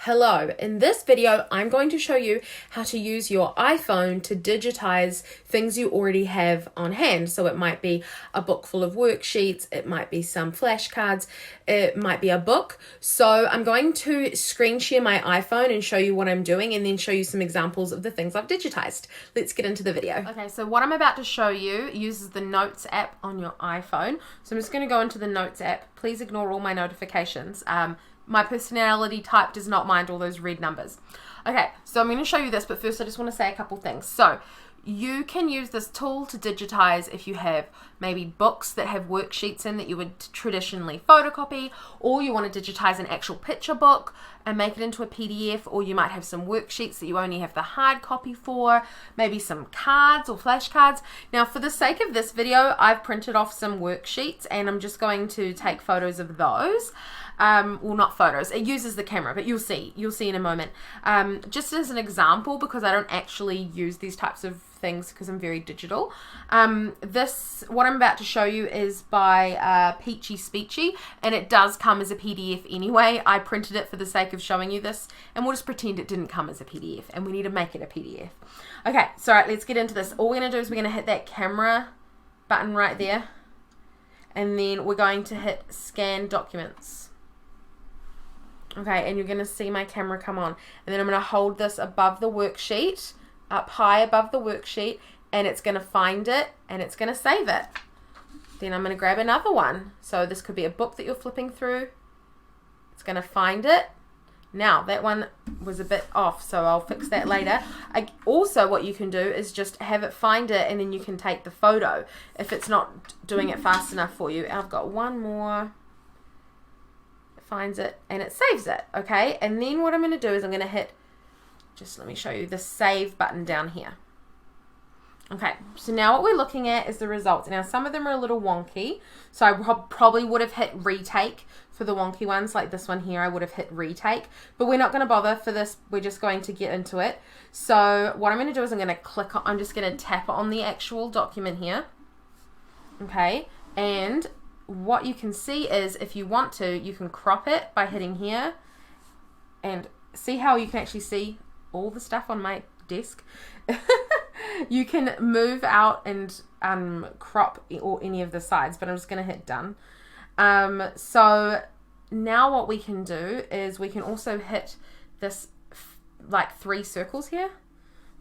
Hello, in this video I'm going to show you how to use your iPhone to digitize things you already have on hand. So it might be a book full of worksheets, it might be some flashcards, it might be a book. So I'm going to screen share my iPhone and show you what I'm doing and then show you some examples of the things I've digitized. Let's get into the video. Okay, so what I'm about to show you uses the Notes app on your iPhone. So I'm just going to go into the Notes app. Please ignore all my notifications. My personality type does not mind all those red numbers. Okay, so I'm going to show you this, but first I just want to say a couple things. So you can use this tool to digitize if you have maybe books that have worksheets in that you would traditionally photocopy, or you want to digitize an actual picture book and make it into a PDF, or you might have some worksheets that you only have the hard copy for, maybe some cards or flashcards. Now for the sake of this video, I've printed off some worksheets and I'm just going to take photos of those. Well, not photos, it uses the camera, but you'll see in a moment. Just as an example, because I don't actually use these types of things because I'm very digital. What I'm about to show you is by Peachy Speechy, and it does come as a PDF anyway. I printed it for the sake of showing you this, and we'll just pretend it didn't come as a PDF, and we need to make it a PDF. Okay, so right, let's get into this. All we're going to do is we're going to hit that camera button right there, and then we're going to hit Scan Documents. Okay, and you're going to see my camera come on. And then I'm going to hold this above the worksheet, up high above the worksheet, and it's going to find it, and it's going to save it. Then I'm going to grab another one. So this could be a book that you're flipping through. It's going to find it. Now, that one was a bit off, so I'll fix that later. Also, what you can do is just have it find it, and then you can take the photo if it's not doing it fast enough for you. I've got one more. Finds it and it saves it. Okay, and then what I'm going to do is I'm going to hit, just let me show you the save button down here. Okay, so now what we're looking at is the results. Now some of them are a little wonky, so I probably would have hit retake for the wonky ones, like this one here. I would have hit retake, but we're not going to bother for this. We're just going to get into it. So what I'm going to do is I'm going to click on, I'm just going to tap on the actual document here. Okay, and what you can see is, if you want to, you can crop it by hitting here, and see how you can actually see all the stuff on my desk. You can move out and crop or any of the sides, but I'm just going to hit done. So now what we can do is we can also hit this like 3 circles here.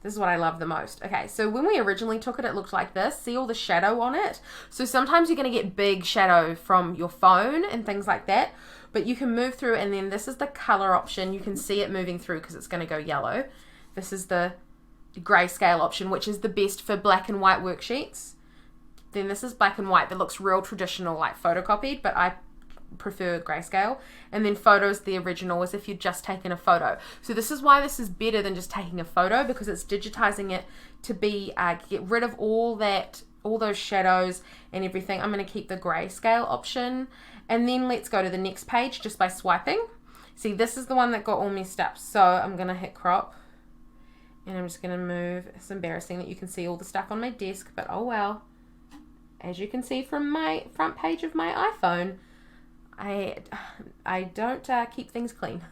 This is what I love the most. Okay, so when we originally took it, it looked like this. See all the shadow on it? So sometimes you're going to get big shadow from your phone and things like that, but you can move through, and then this is the color option. You can see it moving through because it's going to go yellow. This is the grayscale option, which is the best for black and white worksheets. Then this is black and white that looks real traditional, like photocopied, but I prefer grayscale. And then photos, the original, is if you've just taken a photo. So this is why this is better than just taking a photo, because it's digitizing it to be get rid of all those shadows and everything. I'm going to keep the grayscale option, and then let's go to the next page just by swiping. See, this is the one that got all messed up, so I'm going to hit crop, and I'm just going to move. It's embarrassing that you can see all the stuff on my desk, but oh well. As you can see from my front page of my iPhone, I don't keep things clean.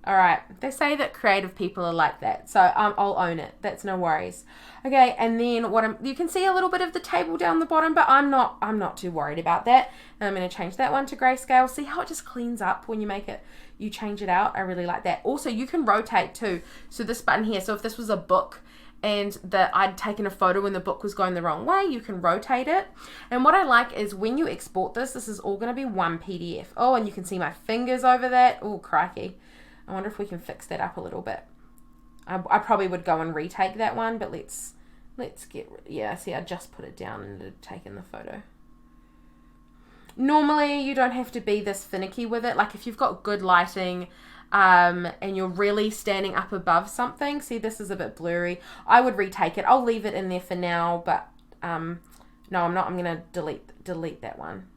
Alright, they say that creative people are like that, so I'll own it. That's no worries. Okay, and then you can see a little bit of the table down the bottom, but I'm not too worried about that. And I'm going to change that one to grayscale. See how it just cleans up when you change it out? I really like that. Also, you can rotate too. So this button here, so if this was a book and that I'd taken a photo when the book was going the wrong way, you can rotate it. And what I like is when you export this is all going to be one PDF. Oh, and you can see my fingers over that. Oh, crikey. I wonder if we can fix that up a little bit. I probably would go and retake that one, but let's get, yeah, see, I just put it down and had taken the photo. Normally, you don't have to be this finicky with it. Like if you've got good lighting, and you're really standing up above something, see, this is a bit blurry, I would retake it. I'll leave it in there for now, but no, I'm not. I'm going to delete that one.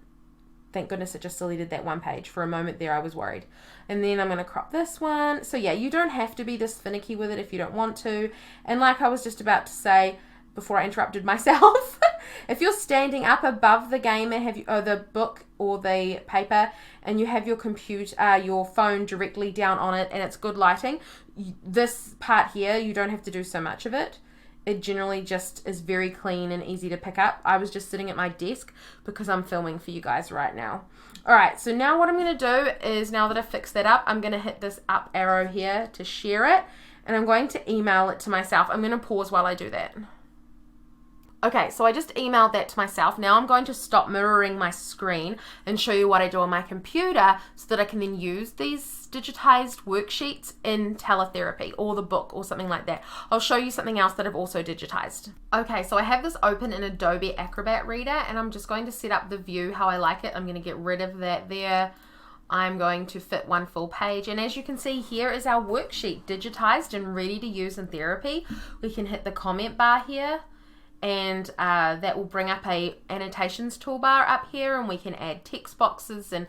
Thank goodness it just deleted that one page. For a moment there, I was worried. And then I'm going to crop this one. So yeah, you don't have to be this finicky with it if you don't want to. And like I was just about to say before I interrupted myself, If you're standing up above the game and or the book or the paper, and you have your computer, your phone directly down on it, and it's good lighting, this part here, you don't have to do so much of it. It generally just is very clean and easy to pick up. I was just sitting at my desk because I'm filming for you guys right now. All right, so now what I'm going to do is, now that I've fixed that up, I'm going to hit this up arrow here to share it, and I'm going to email it to myself. I'm going to pause while I do that. Okay, so I just emailed that to myself. Now I'm going to stop mirroring my screen and show you what I do on my computer so that I can then use these digitized worksheets in Teletherapy or the book or something like that. I'll show you something else that I've also digitized. Okay, so I have this open in Adobe Acrobat Reader, and I'm just going to set up the view how I like it. I'm going to get rid of that there. I'm going to fit one full page, and as you can see, here is our worksheet digitized and ready to use in therapy. We can hit the comment bar here, and that will bring up a annotations toolbar up here, and we can add text boxes and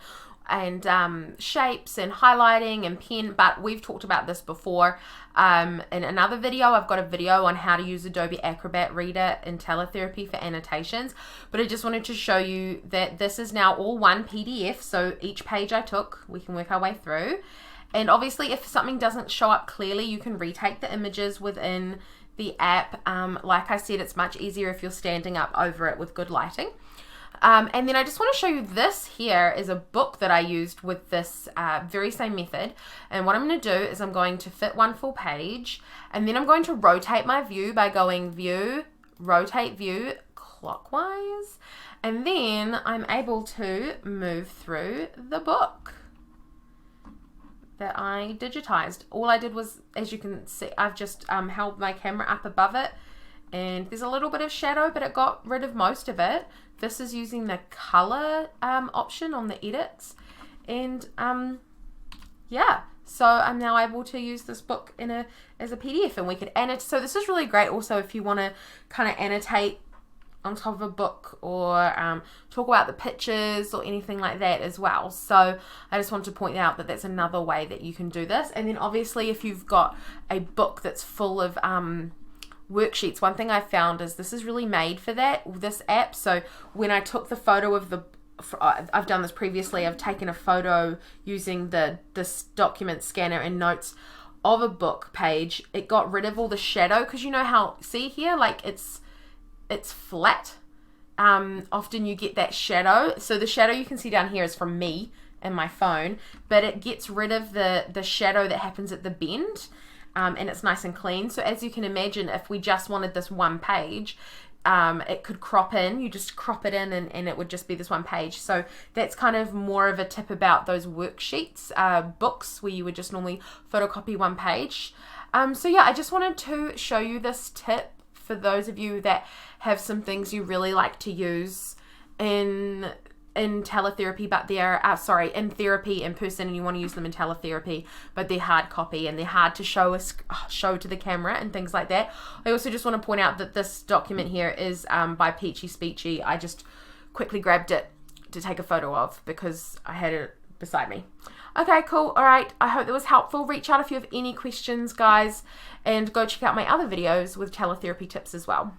shapes and highlighting and pen. But we've talked about this before in another video. I've got a video on how to use Adobe Acrobat Reader in Teletherapy for annotations, but I just wanted to show you that this is now all one PDF. So each page I took, we can work our way through, and obviously if something doesn't show up clearly, you can retake the images within the app. Like I said, it's much easier if you're standing up over it with good lighting. And then I just want to show you, this here is a book that I used with this very same method. And what I'm going to do is I'm going to fit one full page, and then I'm going to rotate my view by going View, Rotate View clockwise, and then I'm able to move through the book that I digitized. All I did was, as you can see, I've just held my camera up above it, and there's a little bit of shadow, but it got rid of most of it. This is using the color option on the edits, and yeah, so I'm now able to use this book as a PDF, and we could annotate. So this is really great also if you want to kind of annotate on top of a book, or talk about the pictures or anything like that as well. So I just want to point out that that's another way that you can do this. And then obviously if you've got a book that's full of worksheets, one thing I found is this is really made for that, this app. So when I took the photo of I've done this previously, I've taken a photo using this document scanner and notes of a book page. It got rid of all the shadow, because you know how, see here, like it's flat. Often you get that shadow. So the shadow you can see down here is from me and my phone, but it gets rid of the shadow that happens at the bend. And it's nice and clean. So as you can imagine, if we just wanted this one page, it could crop in. You just crop it in, and it would just be this one page. So that's kind of more of a tip about those worksheets, books, where you would just normally photocopy one page. So yeah, I just wanted to show you this tip for those of you that have some things you really like to use in Teletherapy, but they're in therapy in person, and you want to use them in Teletherapy, but they're hard copy and they're hard to show to the camera and things like that. I also just want to point out that this document here is by Peachy Speechy. I just quickly grabbed it to take a photo of because I had it beside me. Okay, cool. All right, I hope that was helpful. Reach out if you have any questions, guys, and go check out my other videos with Teletherapy tips as well.